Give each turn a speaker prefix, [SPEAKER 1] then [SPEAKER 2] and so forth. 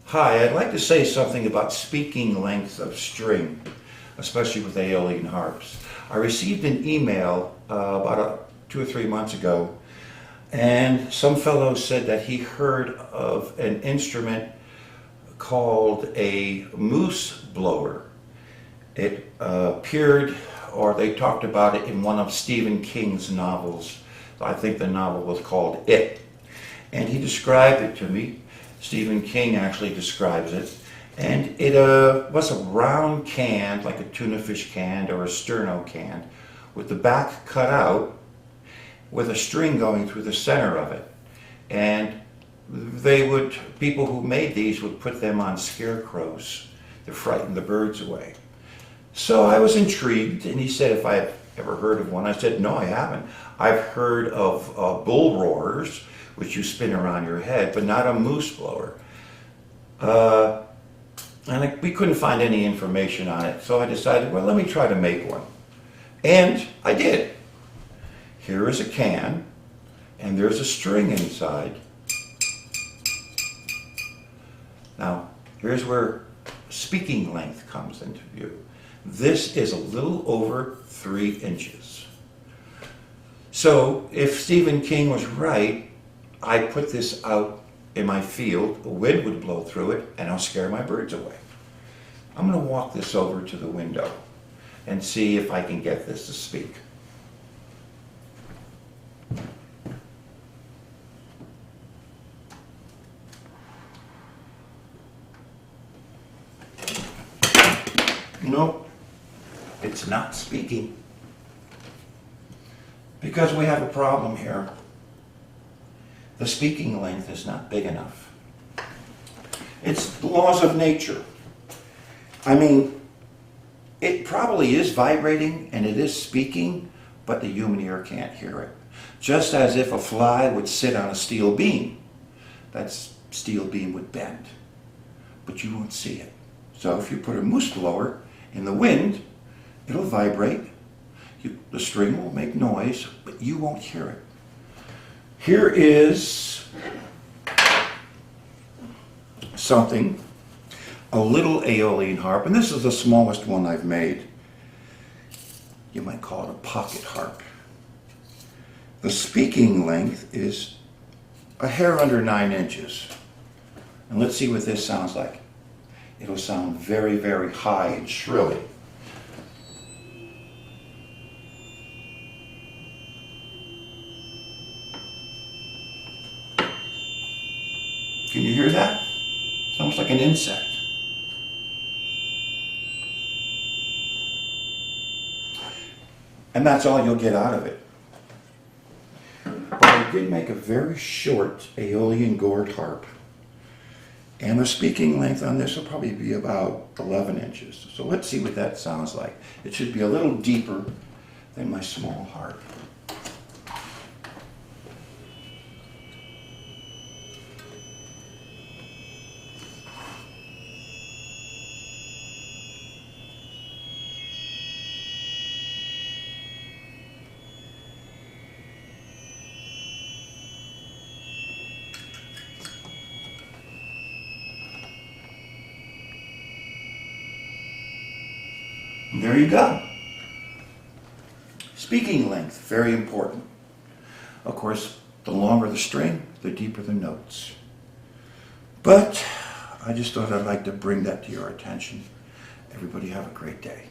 [SPEAKER 1] Hi, I'd like to say something about speaking length of string, especially with Aeolian harps. I received an email about 2 or 3 months ago, and some fellow said that he heard of an instrument called a moose blower. It appeared, or they talked about it in one of Stephen King's novels. I think the novel was called It. And he described it to me. Stephen King actually describes it. And it was a round can, like a tuna fish can or a sterno can, with the back cut out, with a string going through the center of it. And people who made these would put them on scarecrows to frighten the birds away. So I was intrigued, and he said if I had ever heard of one. I said, no, I haven't. I've heard of bull roarers, which you spin around your head, but not a moose blower. We couldn't find any information on it, so I decided, well, let me try to make one. And I did. Here is a can, and there's a string inside. Now, here's where speaking length comes into view. This is a little over 3 inches. So, if Stephen King was right, I put this out in my field, the wind would blow through it, and I'll scare my birds away. I'm going to walk this over to the window and see if I can get this to speak. Nope, it's not speaking. Because we have a problem here. The speaking length is not big enough. It's the laws of nature. I mean, it probably is vibrating and it is speaking, but the human ear can't hear it. Just as if a fly would sit on a steel beam. That steel beam would bend, but you won't see it. So if you put a moose blower in the wind, it'll vibrate. The string will make noise, but you won't hear it. Here is something, a little Aeolian harp, and this is the smallest one I've made. You might call it a pocket harp. The speaking length is a hair under 9 inches. And let's see what this sounds like. It'll sound very, very high and shrilly. Can you hear that? It's almost like an insect. And that's all you'll get out of it. But I did make a very short Aeolian gourd harp. And the speaking length on this will probably be about 11 inches. So let's see what that sounds like. It should be a little deeper than my small harp. And there you go. Speaking length, very important. Of course, the longer the string, the deeper the notes. But I just thought I'd like to bring that to your attention. Everybody have a great day.